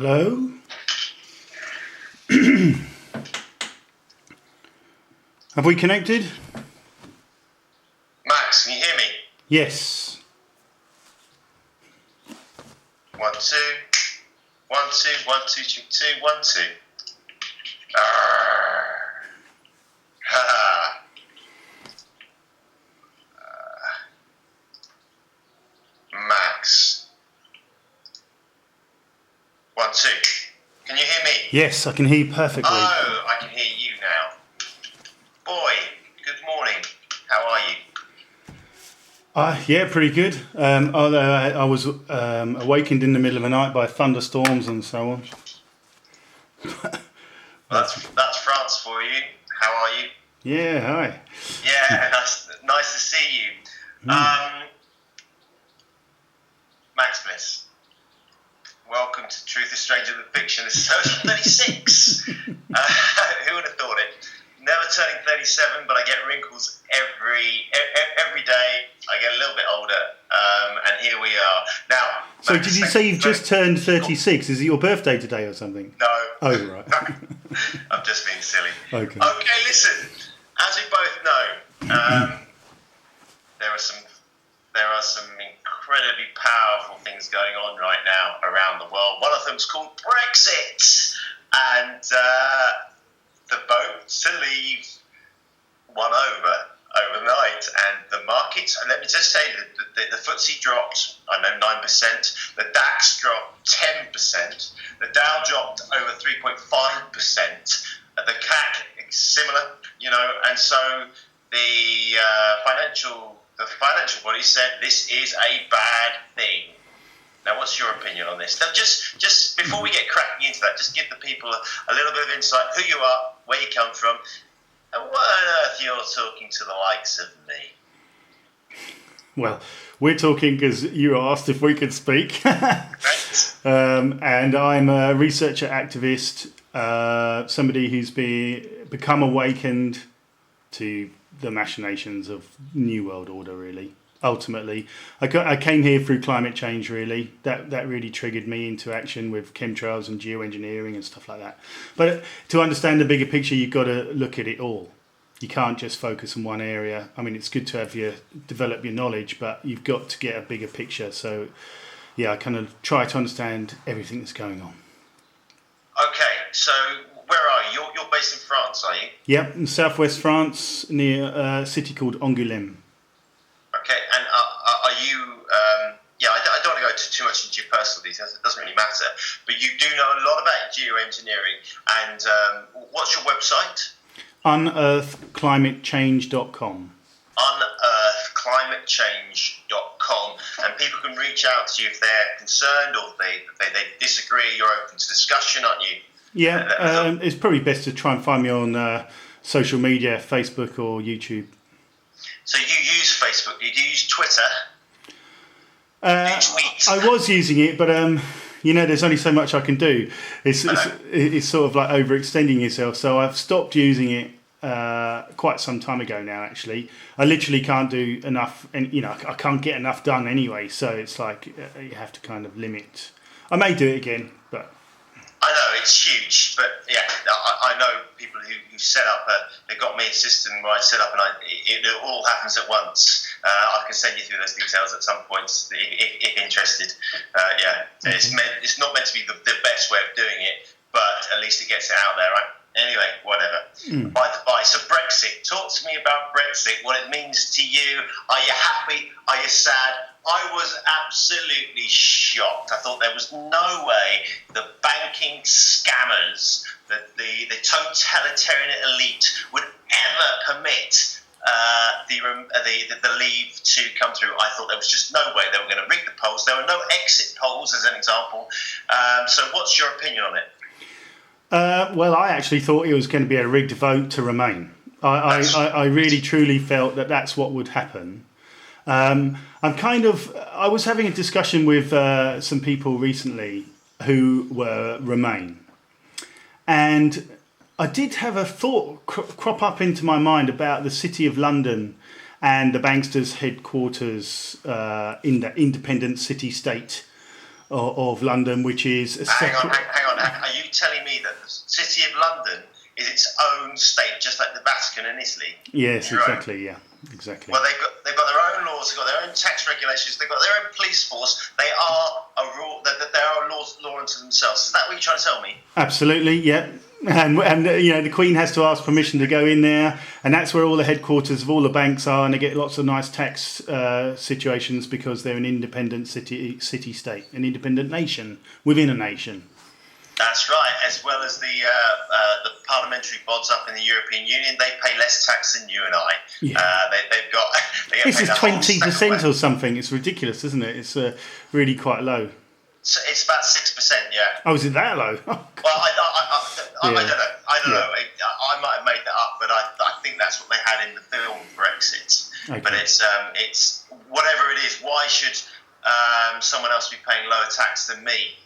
Hello? Have we connected? Max, can you hear me? Yes. 1 2 1 2 1 2 2 2 1 2. Max. 1 2. Can you hear me? Yes, I can hear you perfectly. Oh, I can hear you now. Boy, good morning. How are you? Yeah, pretty good. Although I was awakened in the middle of the night by thunderstorms and so on. That's France for you. How are you? Yeah, hi. Yeah, nice to see you. Max Bliss. Welcome to Truth is Stranger Than Fiction. This is episode 36. Who would have thought it? Never turning 37, but I get wrinkles every day. I get a little bit older, and here we are. Now, So did you say you've just turned 36? Is it your birthday today or something? No. Oh, right. I'm just being silly. Okay. Okay, listen. As we both know, there are some incredibly powerful things going on right now around the world. One of them is called Brexit, and the vote to leave won overnight, and the markets. And let me just say that the FTSE dropped, I know 9%. The DAX dropped 10%. The Dow dropped over 3.5%. The CAC similar, and so the financial body said this is a bad thing. Now, what's your opinion on this? Now, just before we get cracking into that, just give the people a little bit of insight: who you are, where you come from, and why on earth you're talking to the likes of me. Well, we're talking because you asked if we could speak. Right? And I'm a researcher activist, somebody who's become awakened to the machinations of New World Order, really. Ultimately, I came here through climate change, really. That really triggered me into action with chemtrails and geoengineering and stuff like that. But to understand the bigger picture, you've got to look at it all. You can't just focus on one area. I mean, it's good to develop your knowledge, but you've got to get a bigger picture. So, yeah, I kind of try to understand everything that's going on. Okay, so where are you? You're based in France, are you? Yep, in southwest France, near a city called Angoulême. Okay, and are you? I don't want to go too much into your personal details. It doesn't really matter. But you do know a lot about geoengineering. And what's your website? unearthclimatechange.com. unearthclimatechange.com, and people can reach out to you if they're concerned or they disagree. You're open to discussion, aren't you? Yeah, it's probably best to try and find me on social media, Facebook or YouTube. So you use Facebook? Do you use Twitter? Do you tweet? I was using it, but there's only so much I can do. It's sort of like overextending yourself. So I've stopped using it quite some time ago now. Actually, I literally can't do enough, and I can't get enough done anyway. So it's like you have to kind of limit. I may do it again, but. I know it's huge, but yeah, I know people who set up. They got me a system where I set up, and it all happens at once. I can send you through those details at some point if interested. It's not meant to be the best way of doing it, but at least it gets it out there, right? Anyway, whatever. By the by, so Brexit. Talk to me about Brexit. What it means to you. Are you happy? Are you sad? I was absolutely shocked. I thought there was no way the banking scammers, the totalitarian elite would ever permit the leave to come through. I thought there was just no way they were going to rig the polls. There were no exit polls, as an example. So what's your opinion on it? Well, I actually thought it was going to be a rigged vote to remain. I really, truly felt that that's what would happen. I was having a discussion with some people recently who were Remain. And I did have a thought crop up into my mind about the City of London and the banksters' headquarters in the independent city-state of London, which is a Hang on, separate. hang on. Are you telling me that the City of London is its own state, just like the Vatican in Italy? Yes, Right. exactly. Yeah, exactly. Well, they've got their own laws, they've got their own tax regulations, they've got their own police force. They are a rule. They are a law unto themselves. Is that what you're trying to tell me? Absolutely, yeah. And the Queen has to ask permission to go in there, and that's where all the headquarters of all the banks are, and they get lots of nice tax situations because they're an independent city-state, an independent nation within a nation. That's right. As well as the parliamentary bods up in the European Union, they pay less tax than you and I. Yeah. They've got. They get This paid is a whole 20% or something. It's ridiculous, isn't it? It's really quite low. So it's about 6%. Yeah. Oh, is it that low? Well, I don't know. I don't Yeah. know. I might have made that up, but I think that's what they had in the film Brexit. Okay. But it's whatever it is. Why should someone else be paying lower tax than me?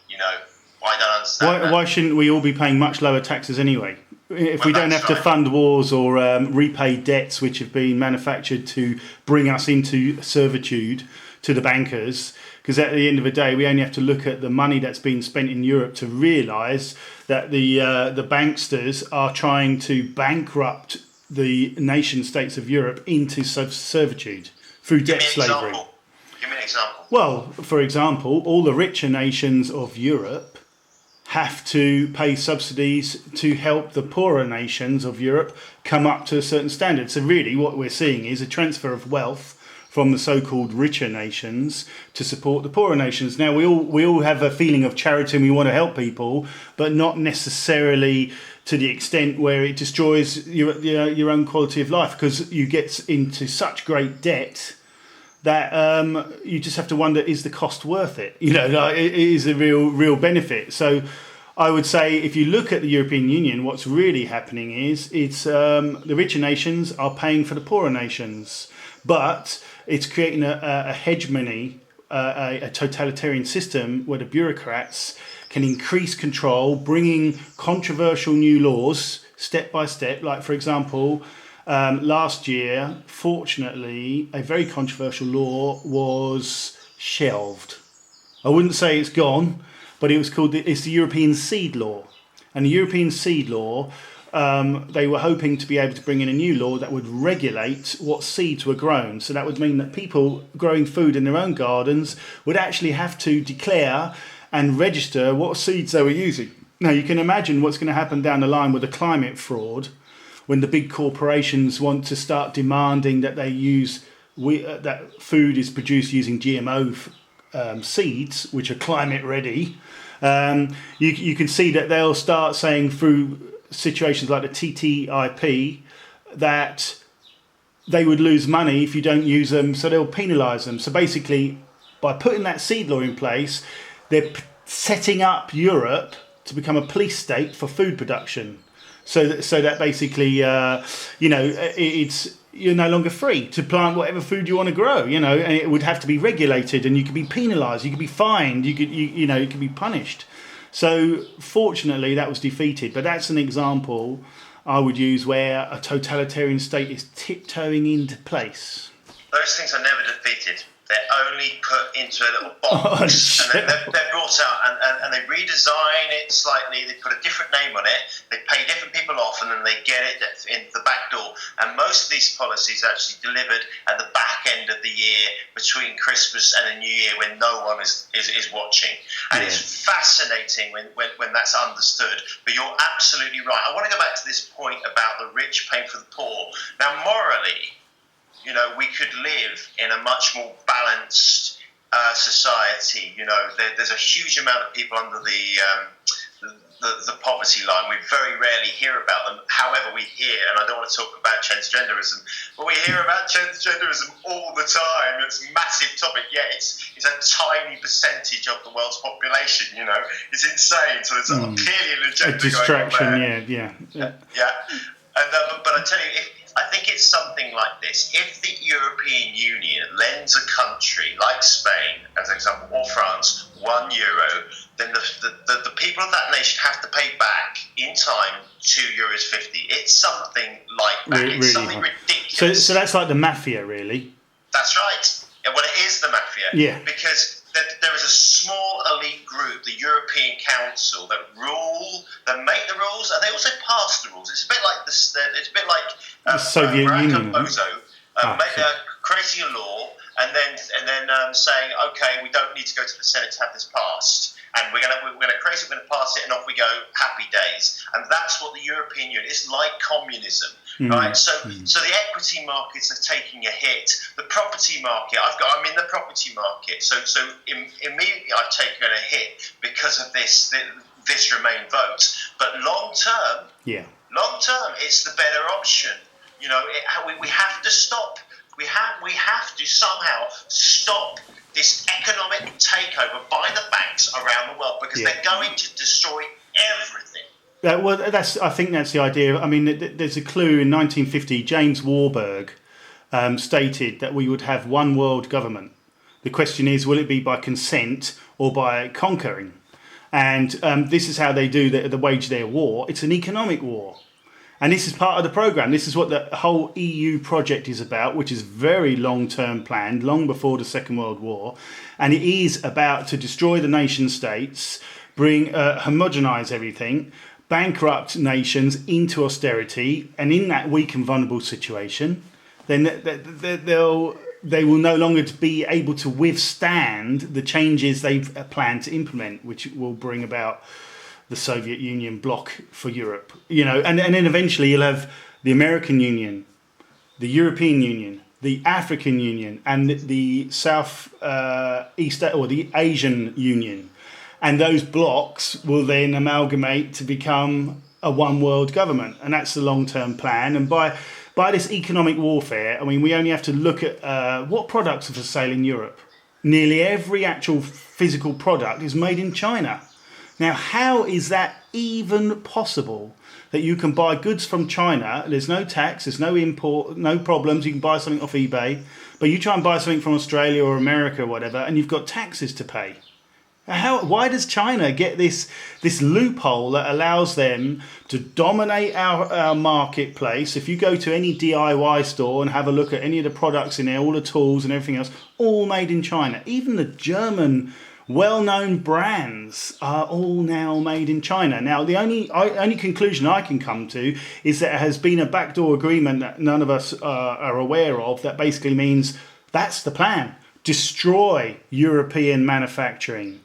I don't understand. Why shouldn't we all be paying much lower taxes anyway? If we don't have to fund wars or repay debts which have been manufactured to bring us into servitude to the bankers, because at the end of the day, we only have to look at the money that's been spent in Europe to realise that the banksters are trying to bankrupt the nation states of Europe into servitude through debt slavery. Give me an example. Well, for example, all the richer nations of Europe have to pay subsidies to help the poorer nations of Europe come up to a certain standard. So really what we're seeing is a transfer of wealth from the so-called richer nations to support the poorer nations. Now, we all have a feeling of charity and we want to help people, but not necessarily to the extent where it destroys your own quality of life, because you get into such great debt that you just have to wonder, is the cost worth it? It is a real benefit. So I would say if you look at the European Union, what's really happening is it's the richer nations are paying for the poorer nations, but it's creating a hegemony, a totalitarian system where the bureaucrats can increase control, bringing controversial new laws step by step. Like, for example, last year, fortunately, a very controversial law was shelved. I wouldn't say it's gone, but it's the European Seed Law. And the European Seed Law, they were hoping to be able to bring in a new law that would regulate what seeds were grown. So that would mean that people growing food in their own gardens would actually have to declare and register what seeds they were using. Now, you can imagine what's going to happen down the line with the climate fraud, when the big corporations want to start demanding that they use that food is produced using GMO seeds, which are climate ready. You can see that they'll start saying through situations like the TTIP that they would lose money if you don't use them, so they'll penalise them. So basically, by putting that seed law in place, they're setting up Europe to become a police state for food production. So that basically, it's you're no longer free to plant whatever food you want to grow, and it would have to be regulated, and you could be penalised, you could be fined, you could be punished. So fortunately, that was defeated. But that's an example I would use where a totalitarian state is tiptoeing into place. Those things are never defeated. They're only put into a little box, and they're brought out, and they redesign it slightly. They put a different name on it. They pay different people off, and then they get it in the back door. And most of these policies are actually delivered at the back end of the year, between Christmas and the New Year, when no one is watching. And it's fascinating when that's understood. But you're absolutely right. I want to go back to this point about the rich paying for the poor. Now, morally, we could live in a much more balanced society. There's a huge amount of people under the poverty line. We very rarely hear about them. However, we hear, and I don't want to talk about transgenderism, but we hear about transgenderism all the time. It's a massive topic, yet it's a tiny percentage of the world's population. It's insane. So there's clearly an agenda distraction. Going on there. Yeah. And but I tell you, I think it's something like this. If the European Union lends a country like Spain, as an example, or France, €1, then the people of that nation have to pay back in time €2.50. It's something like that. It's something ridiculous. So that's like the mafia, really. That's right. Well, it is the mafia. Yeah. Because there is a small elite group, the European Council, that make the rules, and they also pass the rules. It's a bit like The Soviet Union. creating a law and then saying, okay, we don't need to go to the Senate to have this passed, and we're gonna create it, we're gonna pass it, and off we go, happy days. And that's what the European Union is like. Communism. Right, so the equity markets are taking a hit. The property market, I'm in the property market, so immediately I've taken a hit because of this Remain vote. But long term, it's the better option. You know, we have to stop. We have to somehow stop this economic takeover by the banks around the world, because they're going to destroy everything. I think that's the idea. I mean, there's a clue. In 1950, James Warburg stated that we would have one world government. The question is, will it be by consent or by conquering? And this is how they do the wage their war. It's an economic war. And this is part of the programme. This is what the whole EU project is about, which is very long-term planned, long before the Second World War. And it is about to destroy the nation states, homogenise everything, bankrupt nations into austerity, and in that weak and vulnerable situation, then they will no longer be able to withstand the changes they've planned to implement, which will bring about the Soviet Union bloc for Europe. You know, and then eventually you'll have the American Union, the European Union, the African Union, and the South East or the Asian Union. And those blocks will then amalgamate to become a one world government. And that's the long-term plan. And by this economic warfare, I mean, we only have to look at what products are for sale in Europe. Nearly every actual physical product is made in China. Now, how is that even possible, that you can buy goods from China, there's no tax, there's no import, no problems, you can buy something off eBay, but you try and buy something from Australia or America or whatever, and you've got taxes to pay? Why does China get this loophole that allows them to dominate our marketplace? If you go to any DIY store and have a look at any of the products in there, all the tools and everything else, all made in China. Even the German well-known brands are all now made in China. Now, the only conclusion I can come to is that there has been a backdoor agreement that none of us are aware of that basically means that's the plan. Destroy European manufacturing.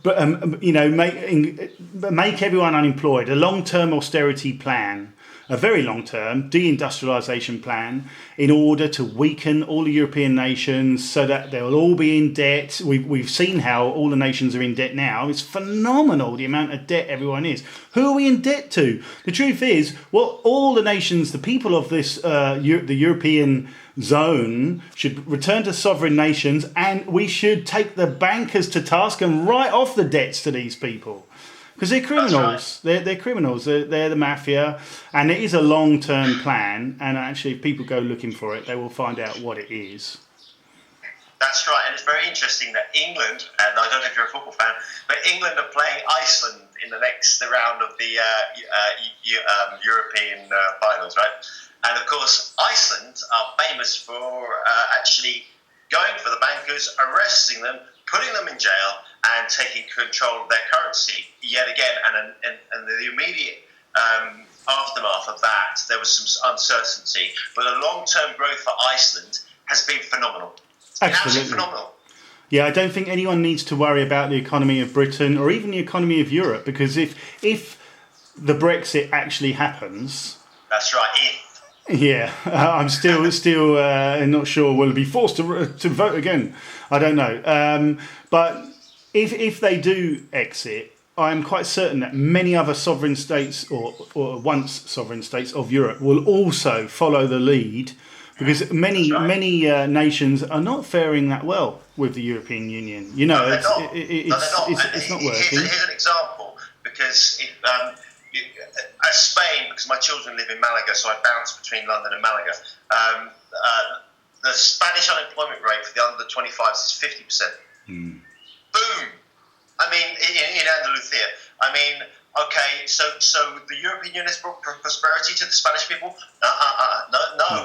But make everyone unemployed. A long-term austerity plan, a very long-term deindustrialization plan, in order to weaken all the European nations so that they'll all be in debt. We've seen how all the nations are in debt now. It's phenomenal the amount of debt everyone is. Who are we in debt to? The truth is, well, all the nations, the people of this the European zone should return to sovereign nations, and we should take the bankers to task and write off the debts to these people, because they're criminals. Right. They're criminals. They're the mafia, and it is a long-term plan. And actually, if people go looking for it, they will find out what it is. That's right, and it's very interesting that England, and I don't know if you're a football fan, but England are playing Iceland in the next round of the European finals, right? And of course, Iceland are famous for actually going for the bankers, arresting them, putting them in jail, and taking control of their currency yet again. And the immediate aftermath of that, there was some uncertainty, but the long-term growth for Iceland has been phenomenal. Absolutely phenomenal. Yeah, I don't think anyone needs to worry about the economy of Britain or even the economy of Europe, because if the Brexit actually happens, that's right. Yeah, I'm still not sure. Will be forced to vote again? I don't know. But if they do exit, I'm quite certain that many other sovereign states or once sovereign states of Europe will also follow the lead, because many nations are not faring that well with the European Union. You know, it's not working. Here's an example, because as Spain, because my children live in Malaga, so I bounce between London and Malaga. The Spanish unemployment rate for the under 25s is 50%. Boom! I mean, in Andalusia. I mean, okay, so the European Union has brought prosperity to the Spanish people? No.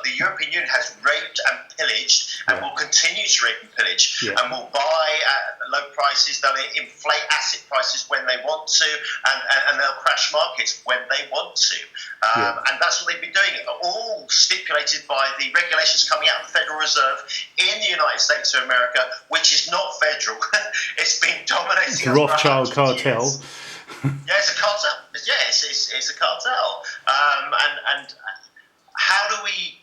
The European Union has raped and pillaged and will continue to rape and pillage, Yeah. and will buy at low prices. They'll inflate asset prices when they want to, and they'll crash markets when they want to. And that's what they've been doing, all stipulated by the regulations coming out of the Federal Reserve in the United States of America, which is not federal. It's been dominating us for Rothschild 100 cartel. years. Yeah, it's a cartel. It's a cartel. And how do we?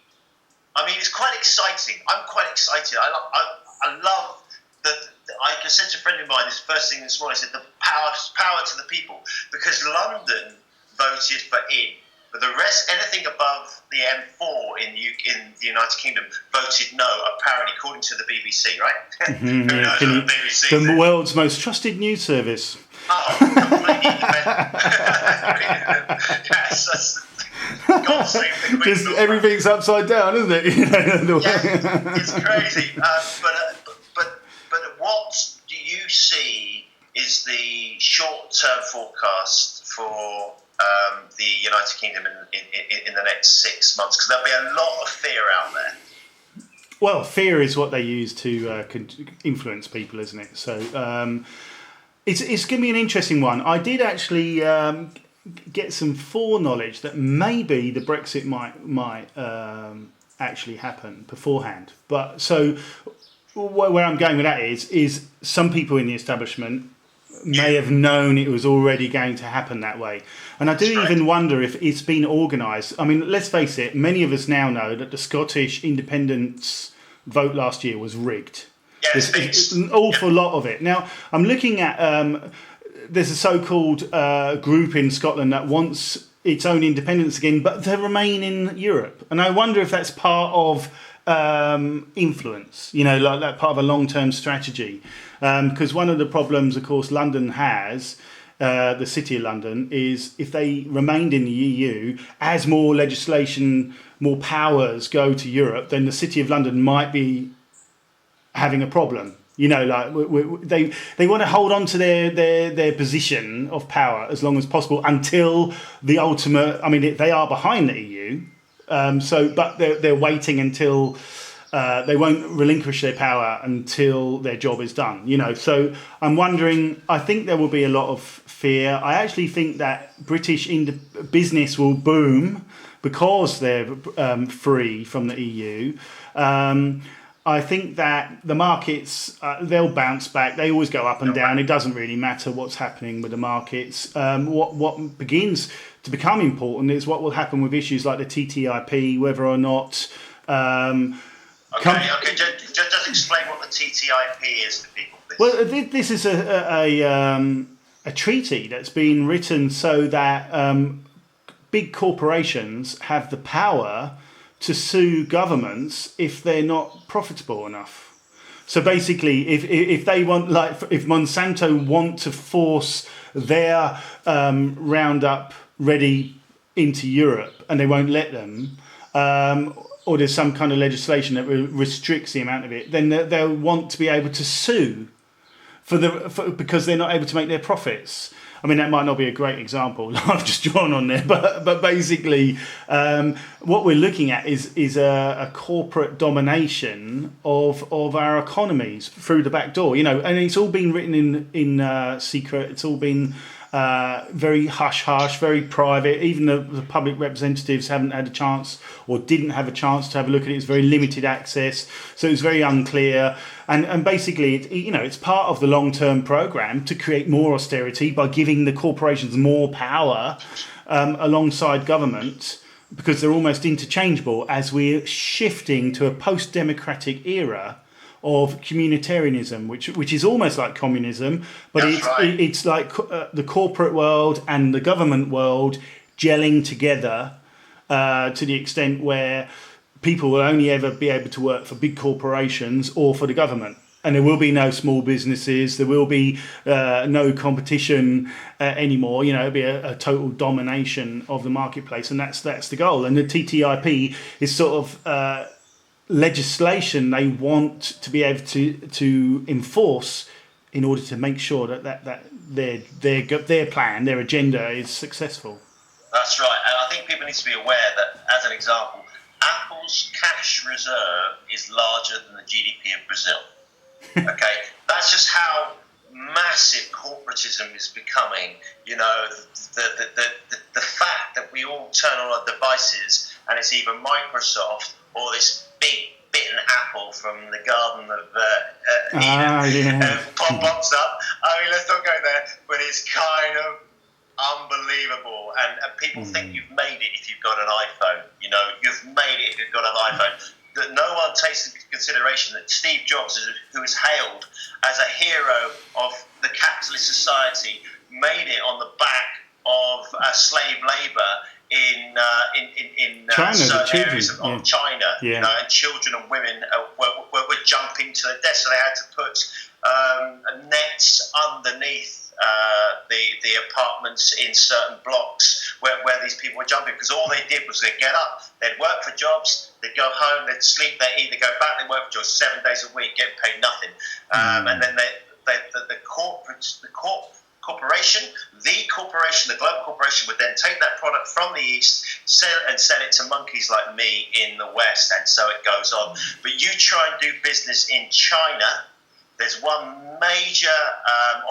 I mean, it's quite exciting. I'm quite excited. I love that. I said to a friend of mine this first thing this morning. I said the power to the people, because London voted for in. But the rest, anything above the M4 in the United Kingdom, voted no, apparently, according to the BBC, right? Mm-hmm, Who knows what the BBC the world's most trusted news service. Oh, completely independent. Yes, God save the Queen. Just everything's upside down, isn't it? Yeah, it's crazy. But what do you see is the short-term forecast for the United Kingdom in the next 6 months? Because there'll be a lot of fear out there. Well, fear is what they use to influence people, isn't it? So it's going to be an interesting one. I did actually get some foreknowledge that maybe the Brexit might actually happen beforehand. But so where I'm going with that is some people in the establishment may have known it was already going to happen that way. And I do even wonder if it's been organised. I mean, let's face it, many of us now know that the Scottish independence vote last year was rigged. Yeah, There's an awful lot of it. Now, I'm looking at, there's a so-called group in Scotland that wants its own independence again, but to remain in Europe. And I wonder if that's part of influence, like part of a long-term strategy. Because one of the problems, of course, London has, the City of London, is if they remained in the EU, as more legislation, more powers go to Europe, then the City of London might be having a problem. They want to hold on to their position of power as long as possible until the ultimate. I mean, they are behind the EU, but they're waiting until. They won't relinquish their power until their job is done, So I'm wondering, I think there will be a lot of fear. I actually think that British business will boom because they're free from the EU. I think that the markets, they'll bounce back. They always go up and down. It doesn't really matter what's happening with the markets. What begins to become important is what will happen with issues like the TTIP, whether or not... Okay. Just explain what the TTIP is to people, please. Well, this is a treaty that's been written so that big corporations have the power to sue governments if they're not profitable enough. So basically, if they want, if Monsanto want to force their Roundup Ready into Europe and they won't let them. Or there's some kind of legislation that restricts the amount of it, then they'll want to be able to sue because they're not able to make their profits. I mean, that might not be a great example I've just drawn on there, but basically what we're looking at is a corporate domination of our economies through the back door, and it's all been written in secret. It's all been very hush-hush, very private. Even the public representatives haven't had a chance or didn't have a chance to have a look at it. It's very limited access, so it's very unclear. And basically, it's part of the long-term program to create more austerity by giving the corporations more power alongside government, because they're almost interchangeable as we're shifting to a post-democratic era of communitarianism, which is almost like communism, but it's like the corporate world and the government world gelling together to the extent where people will only ever be able to work for big corporations or for the government. And there will be no small businesses. There will be no competition anymore. It'll be a total domination of the marketplace, and that's the goal. And the TTIP is sort of legislation they want to be able to enforce in order to make sure that their plan, their agenda is successful. That's right, and I think people need to be aware that, as an example, Apple's cash reserve is larger than the GDP of Brazil. Okay, that's just how massive corporatism is becoming. You know, the fact that we all turn on our devices and it's either Microsoft or this big bitten apple from the Garden of Eden pops up. I mean, let's not go there, but it's kind of unbelievable, and people think you've made it if you've got an iPhone. You know, you've made it if you've got an iPhone. That no one takes into consideration that Steve Jobs, who is hailed as a hero of the capitalist society, made it on the back of slave labour in China, certain areas of China. Yeah. You know, and children and women were jumping to the death, so they had to put nets underneath the apartments in certain blocks where these people were jumping, because all they did was they'd get up, they'd work for jobs, they'd go home, they'd sleep, they'd either go back, they'd work for jobs 7 days a week, getting paid nothing, and then the global corporation would then take that product from the East, sell it to monkeys like me in the West, and so it goes on. But you try and do business in China, there's one major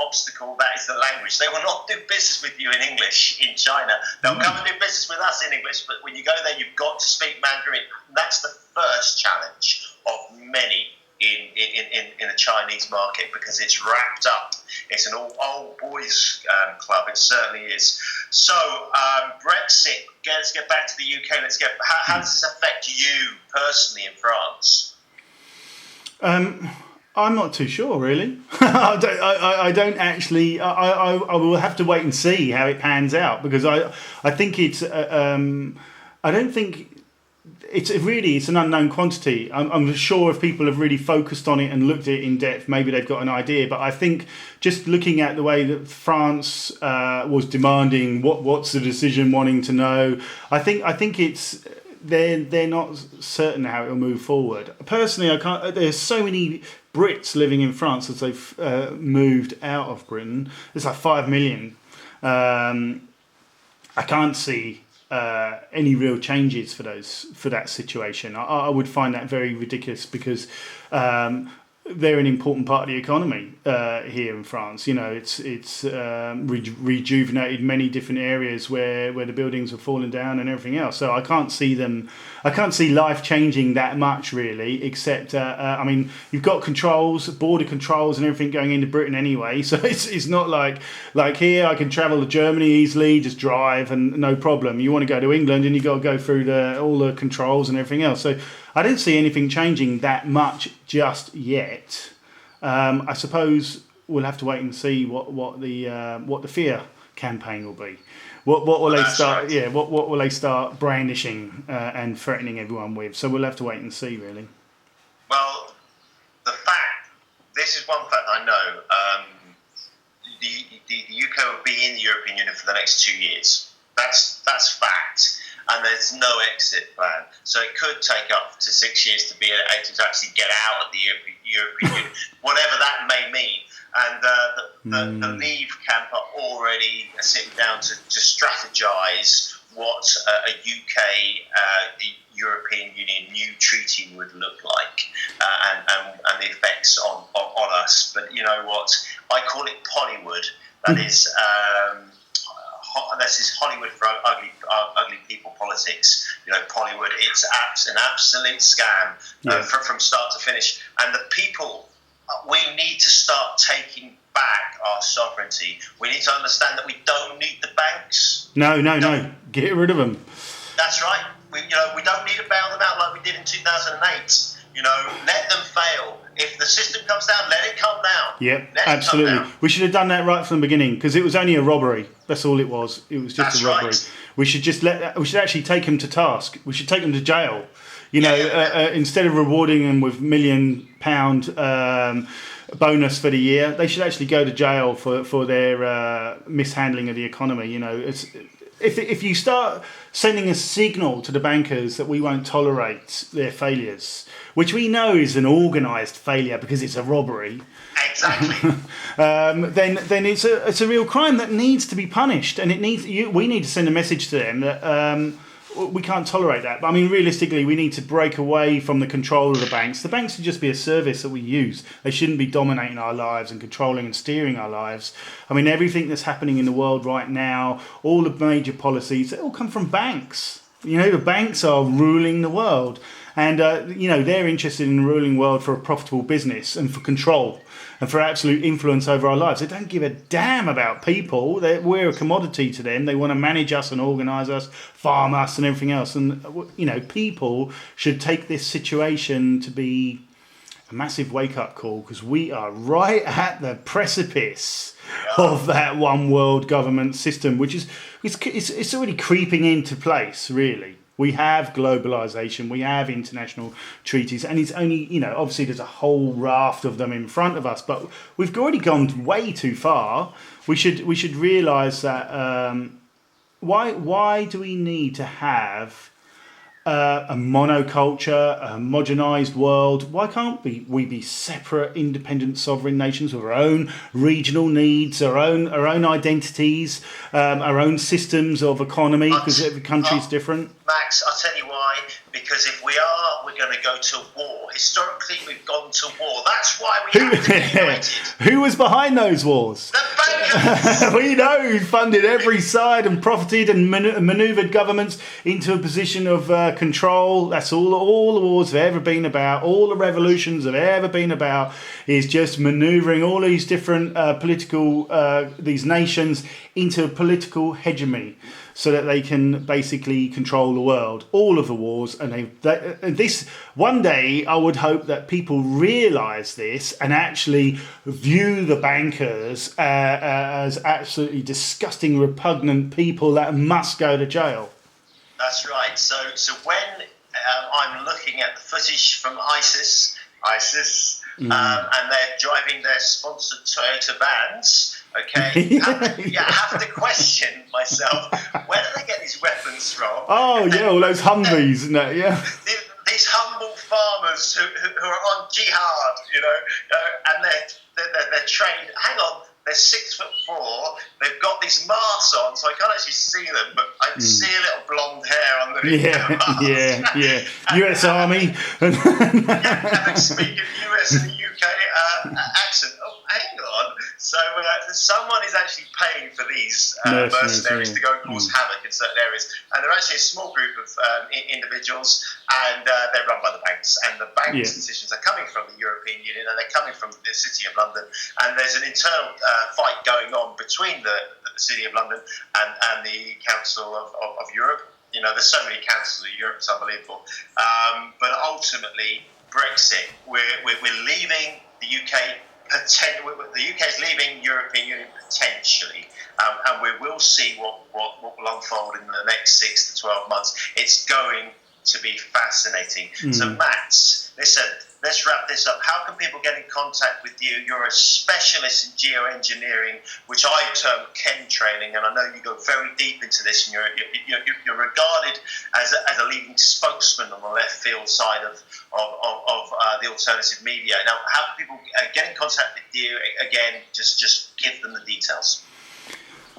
obstacle, that is the language. They will not do business with you in English in China. They'll come and do business with us in English, but when you go there, you've got to speak Mandarin. That's the first challenge of many in the Chinese market, because it's wrapped up. It's an old boys club. It certainly is. So Brexit. Let's get back to the UK. How does this affect you personally in France? I'm not too sure, really. I don't actually. I will have to wait and see how it pans out, because I think it's. I don't think it's an unknown quantity. I'm sure if people have really focused on it and looked at it in depth, maybe they've got an idea. But I think just looking at the way that France was demanding what's the decision, wanting to know, I think it's. They're not certain how it will move forward. Personally, I can't. There's so many Brits living in France as they've moved out of Britain. There's like 5 million. I can't see any real changes for that situation. I would find that very ridiculous, because they're an important part of the economy here in France. You know, it's rejuvenated many different areas where the buildings have fallen down and everything else. So I can't see life changing that much, really, except I mean, you've got border controls and everything going into Britain anyway, so it's not like here I can travel to Germany easily, just drive and no problem. You want to go to England and you got to go through all the controls and everything else. So I don't see anything changing that much just yet. I suppose we'll have to wait and see what the fear campaign will be. What will they start? Right. Yeah, what will they start brandishing and threatening everyone with? So we'll have to wait and see, really. Well, this is one fact I know. The UK will be in the European Union for the next 2 years. That's fact. And there's no exit plan. So it could take up to 6 years to actually get out of the European Union, whatever that may mean. And the Leave camp are already sitting down to strategise what a UK European Union new treaty would look like, and the effects on us. But you know what? I call it Pollywood. That is. This is Hollywood for ugly people politics. You know, Pollywood. It's an absolute scam from start to finish. And the people, we need to start taking back our sovereignty. We need to understand that we don't need the banks. No. Get rid of them. That's right. We don't need to bail them out like we did in 2008. You know, let them fail. If the system comes down, let it come down. Yeah, absolutely. We should have done that right from the beginning, because it was only a robbery. That's all it was. It was just a robbery. Right. We should actually take them to task. We should take them to jail. You know, instead of rewarding them with £1 million bonus for the year, they should actually go to jail for their mishandling of the economy. You know, if you start sending a signal to the bankers that we won't tolerate their failures, which we know is an organised failure because it's a robbery. Exactly. Then it's a real crime that needs to be punished, and we need to send a message to them that we can't tolerate that. But I mean, realistically, we need to break away from the control of the banks. The banks should just be a service that we use. They shouldn't be dominating our lives and controlling and steering our lives. I mean, everything that's happening in the world right now, all the major policies, they all come from banks. You know, the banks are ruling the world. And, they're interested in ruling the world for a profitable business and for control and for absolute influence over our lives. They don't give a damn about people. We're a commodity to them. They want to manage us and organise us, farm us and everything else. And, people should take this situation to be a massive wake-up call, because we are right at the precipice of that one world government system, which is it's already creeping into place, really. We have globalization, we have international treaties, and it's only, obviously there's a whole raft of them in front of us, but we've already gone way too far. We should realise that why do we need to have a monoculture, a homogenized world? Why can't we be separate, independent, sovereign nations with our own regional needs, our own identities, our own systems of economy? Because every country is different. Max, I'll tell you why. Because if we're going to go to war. Historically, we've gone to war. That's why we have to be united. Who was behind those wars? The bankers! We know who funded every side and profited and manoeuvred governments into a position of control. That's all the wars have ever been about. All the revolutions have ever been about is just manoeuvring all these different these nations into a political hegemony, so that they can basically control the world. All of the wars, and this one day, I would hope that people realise this and actually view the bankers as absolutely disgusting, repugnant people that must go to jail. That's right. So when I'm looking at the footage from ISIS, and they're driving their sponsored Toyota vans. Okay, I have to question myself, where do they get these weapons from? Oh, yeah, all those Humvees and that, yeah. These humble farmers who are on jihad, and they're trained. Hang on, they're 6'4". They've got these masks on, so I can't actually see them, but I can see a little blonde hair underneath the mask. Yeah. US Army. And they speak in US and UK accent. Oh, hang on. So someone is actually paying for these mercenaries to go and cause havoc in certain areas. And they're actually a small group of individuals, and they're run by the banks. And the banks' decisions are coming from the European Union, and they're coming from the City of London. And there's an internal fight going on between the City of London and the Council of Europe. There's so many councils of Europe, it's unbelievable. But ultimately, Brexit, we're leaving the UK. The UK is leaving European Union potentially, and we will see what will unfold in the next 6 to 12 months. It's going to be fascinating. So, Max, listen, let's wrap this up. How can people get in contact with you? You're a specialist in geoengineering, which I term chemtrailing, and I know you go very deep into this, and you're regarded as a leading spokesman on the left field side of the alternative media. Now, how can people get in contact with you? Again, just give them the details.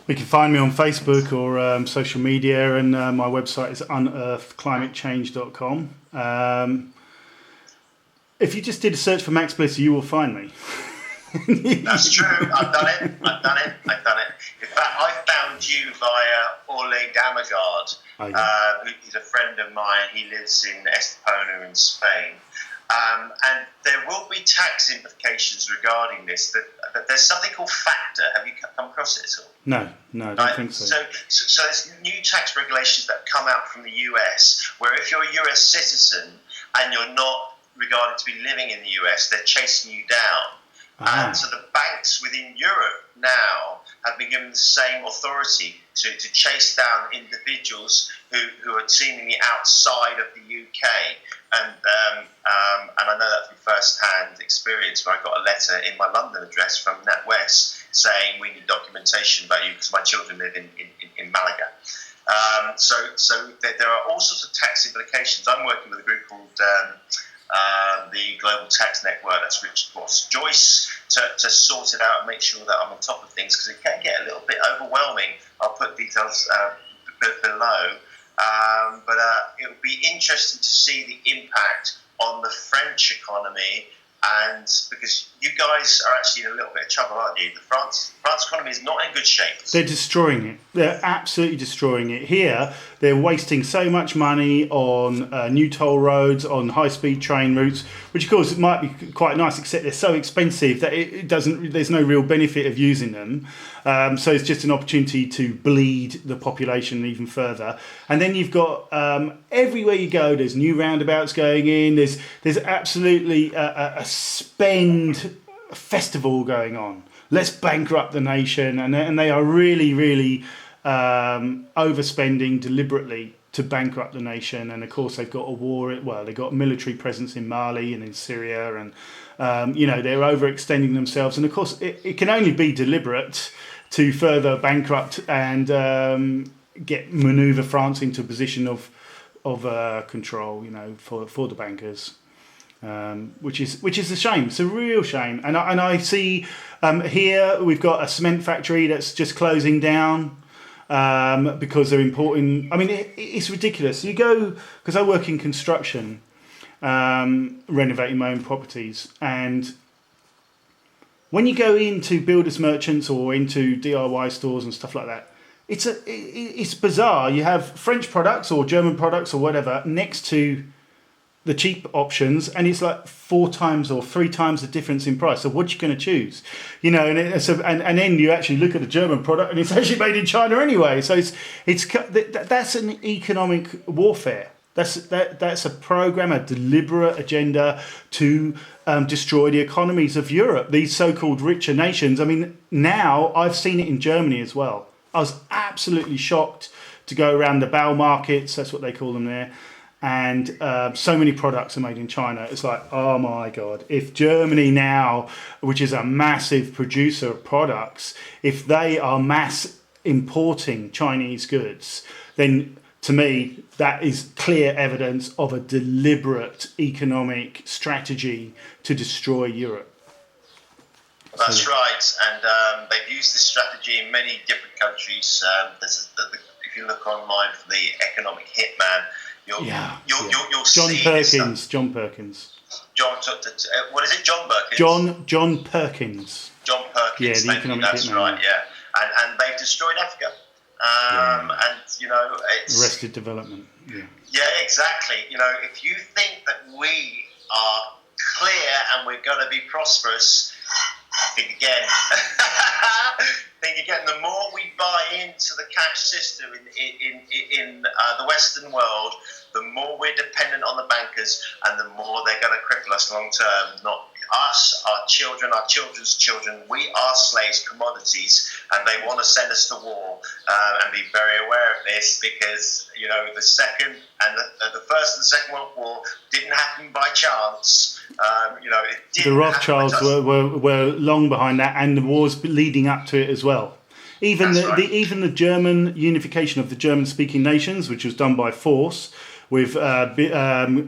You can find me on Facebook or social media, and my website is unearthedclimatechange.com. If you just did a search for Max Bliss, you will find me. That's true. I've done it. In fact, I found you via Ole Damagard. He's a friend of mine. He lives in Estepona in Spain. And there will be tax implications regarding this. That there's something called FATCA. Have you come across it at all? No, I don't think so. So there's new tax regulations that come out from the US, where if you're a US citizen and you're not regarded to be living in the US, they're chasing you down. And so the banks within Europe now have been given the same authority to chase down individuals who are seemingly outside of the UK. And I know that from first-hand experience, where I got a letter in my London address from NatWest saying we need documentation about you because my children live in Malaga. So there are all sorts of tax implications. I'm working with a group called the Global Tax Network, that's Richard Ross Joyce, to sort it out and make sure that I'm on top of things, because it can get a little bit overwhelming. I'll put details below. But it would be interesting to see the impact on the French economy, and because you guys are actually in a little bit of trouble, aren't you? The France economy is not in good shape. They're destroying it. They're absolutely destroying it. Here, they're wasting so much money on new toll roads, on high-speed train routes, which of course it might be quite nice, except they're so expensive that it doesn't. There's no real benefit of using them. So it's just an opportunity to bleed the population even further. And then you've got everywhere you go, there's new roundabouts going in. There's absolutely a spend festival going on. Let's bankrupt the nation, and they are really, really overspending deliberately to bankrupt the nation. And of course, they've got a war. Well, they've got a military presence in Mali and in Syria, and they're overextending themselves. And of course, it can only be deliberate to further bankrupt and maneuver France into a position of control. For the bankers. Which is a shame. It's a real shame. And I see here we've got a cement factory that's just closing down because they're importing. I mean, it's ridiculous. You go, because I work in construction, renovating my own properties, and when you go into builders merchants or into DIY stores and stuff like that, it's bizarre. You have French products or German products or whatever next to the cheap options, and it's like 4 times or 3 times the difference in price. So what are you going to choose? And then you actually look at the German product, and it's actually made in China anyway. So that's an economic warfare. That's a program, a deliberate agenda to destroy the economies of Europe. These so-called richer nations. I mean, now I've seen it in Germany as well. I was absolutely shocked to go around the Bau markets. That's what they call them there. And so many products are made in China. It's like, oh my God, if Germany now, which is a massive producer of products, if they are mass importing Chinese goods, then to me, that is clear evidence of a deliberate economic strategy to destroy Europe. That's right. And they've used this strategy in many different countries. If you look online for the economic hitman, You'll see Perkins. John Perkins. What is it? John Perkins. John Perkins. John Perkins. Yeah, the economic that's hitman. Right. Yeah, and they've destroyed Africa. And it's arrested development. Yeah. Yeah, exactly. If you think that we are clear and we're going to be prosperous, think again. Think again. The more we buy into the cash system in the Western world, the more we're dependent on the bankers, and the more they're going to cripple us long term. Not us, our children, our children's children. We are slaves, commodities, and they want to send us to war. And be very aware of this, because the second and the first and the Second World War didn't happen by chance. The Rothschilds were long behind that, and the wars leading up to it as well. Even the German unification of the German-speaking nations, which was done by force, with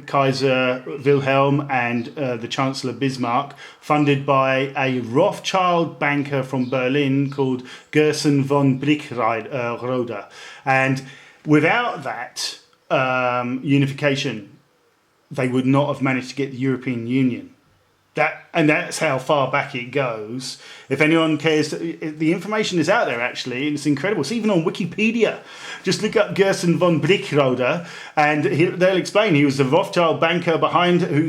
Kaiser Wilhelm and the Chancellor Bismarck, funded by a Rothschild banker from Berlin called Gerson von Brickrode. And without that unification, they would not have managed to get the European Union. That's how far back it goes. If anyone cares, the information is out there actually, and it's incredible. It's even on Wikipedia. Just look up Gerson von Brickrode, and they'll explain he was the Rothschild banker who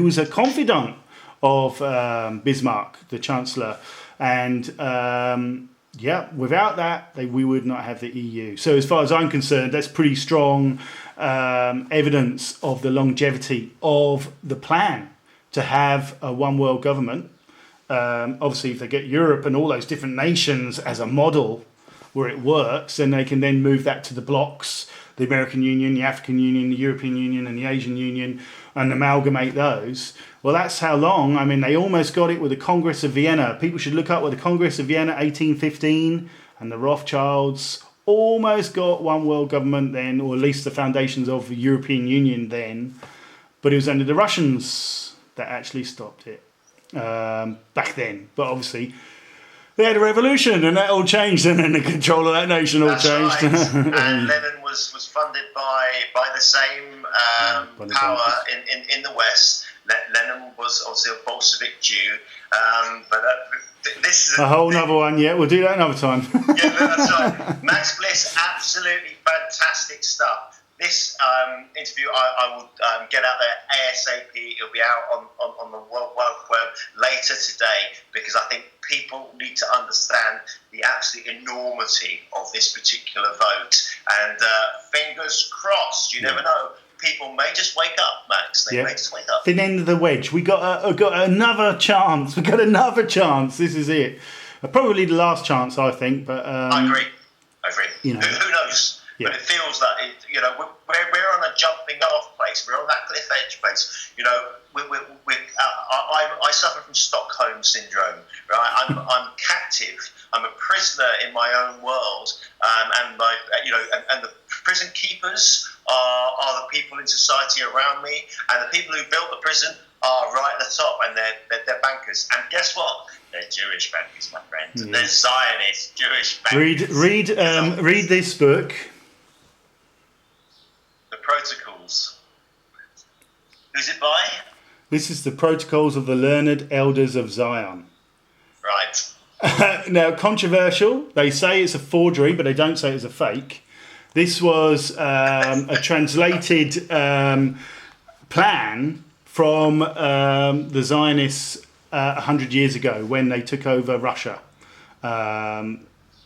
was a confidant of Bismarck, the Chancellor, and without that, we would not have the EU. So as far as I'm concerned, that's pretty strong evidence of the longevity of the plan to have a one world government. Obviously, if they get Europe and all those different nations as a model where it works, then they can then move that to the blocks, the American Union, the African Union, the European Union, and the Asian Union, and amalgamate those. Well, that's how long. I mean, they almost got it with the Congress of Vienna. People should look up with the Congress of Vienna, 1815, and the Rothschilds almost got one world government then, or at least the foundations of the European Union then. But it was only the Russians that actually stopped it back then. But obviously, they had a revolution, and that all changed, and then the control of that nation all That's changed. right. And Lenin was funded by the same power in the West. Lenin was obviously a Bolshevik Jew, but this is a whole nother one. Yeah, we'll do that another time. Yeah, that's right. Max Bliss, absolutely fantastic stuff. This interview I will get out there ASAP. It'll be out on the World Wide Web later today, because I think people need to understand the absolute enormity of this particular vote. And fingers crossed, you never know. People may just wake up, Max. They may just wake up. Thin end of the wedge. We got another chance. We got another chance. This is it. Probably the last chance, I think. But I agree. You know, who knows? Yeah. But it feels that we're on a jumping off place. We're on that cliff edge place. You know, I suffer from Stockholm syndrome. Right, I'm captive. I'm a prisoner in my own world, and the prison keepers are the people in society around me, and the people who built the prison are right at the top, and they're bankers. And guess what? They're Jewish bankers, my friend. Yes. They're Zionist Jewish bankers. Read this book. The Protocols. Who's it by? This is the Protocols of the Learned Elders of Zion. Right. Now, controversial. They say it's a forgery, but they don't say it's a fake. This was a translated plan from the Zionists 100 years ago when they took over Russia.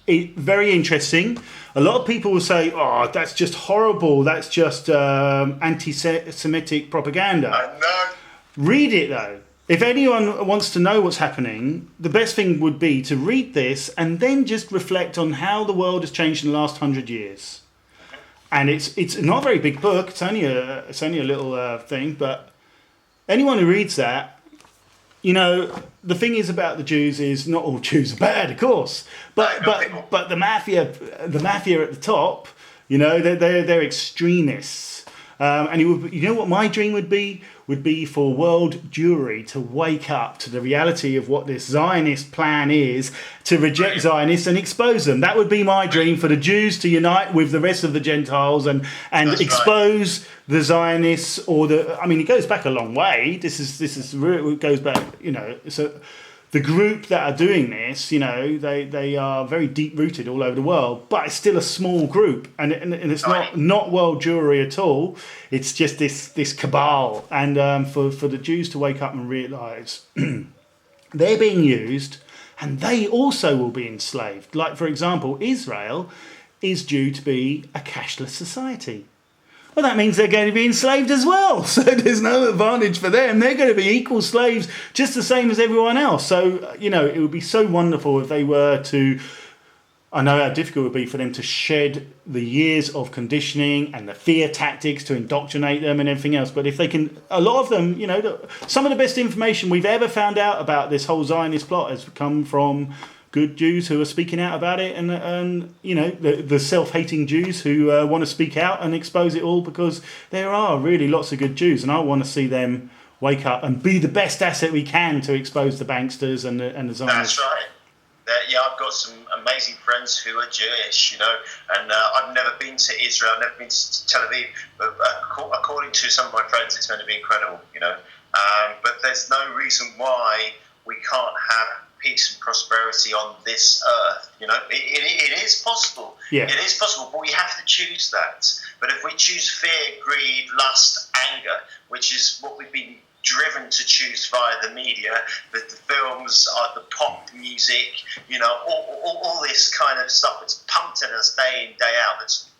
Very interesting. A lot of people will say, "Oh, that's just horrible. That's just anti-Semitic propaganda." I know. Read it though. If anyone wants to know what's happening, the best thing would be to read this and then just reflect on how the world has changed in the last 100 years. And it's not a very big book. It's only a little thing. But anyone who reads that, you know, the thing is about the Jews is not all Jews are bad, of course. But the mafia at the top, you know, they're extremists. And you know what my dream would be for world Jewry to wake up to the reality of what this Zionist plan is, to reject Zionists and expose them. That would be my dream, for the Jews to unite with the rest of the Gentiles and expose the Zionists, it goes back a long way. It goes back, you know, so the group that are doing this, you know, they are very deep rooted all over the world, but it's still a small group, and it's not world Jewry at all. It's just this cabal, and for the Jews to wake up and realise they're being used, and they also will be enslaved. Like, for example, Israel is due to be a cashless society. Well, that means they're going to be enslaved as well. So there's no advantage for them. They're going to be equal slaves, just the same as everyone else. So, you know, it would be so wonderful if they were to... I know how difficult it would be for them to shed the years of conditioning and the fear tactics to indoctrinate them and everything else. But if they can... A lot of them, you know, some of the best information we've ever found out about this whole Zionist plot has come from good Jews who are speaking out about it, and you know, the self-hating Jews who want to speak out and expose it all, because there are really lots of good Jews, and I want to see them wake up and be the best asset we can to expose the banksters and the Zionists. That's right. I've got some amazing friends who are Jewish, you know, and I've never been to Israel, I've never been to Tel Aviv, but according to some of my friends, it's going to be incredible, you know. But there's no reason why we can't have peace and prosperity on this earth. You know, it is possible. Yeah. It is possible, but we have to choose that. But if we choose fear, greed, lust, anger, which is what we've been driven to choose via the media, the films, the pop music, you know, all this kind of stuff that's pumped at us day in, day out, that's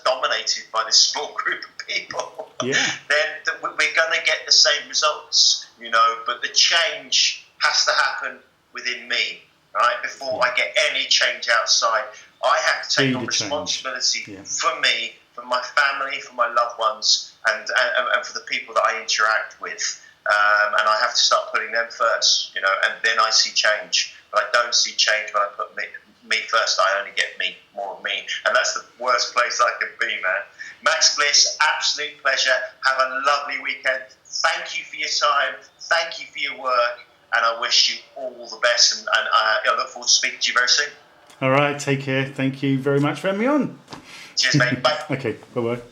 dominated by this small group of people, yeah. Then we're going to get the same results, you know, but the change has to happen within me, right? Before I get any change outside, I have to take on responsibility for me, for my family, for my loved ones, and for the people that I interact with. And I have to start putting them first, you know, and then I see change. But I don't see change when I put me first. I only get more of me. And that's the worst place I can be, man. Max Bliss, absolute pleasure. Have a lovely weekend. Thank you for your time. Thank you for your work. and I wish you all the best, and I look forward to speaking to you very soon. All right, take care. Thank you very much for having me on. Cheers, mate. Bye. Okay, bye-bye.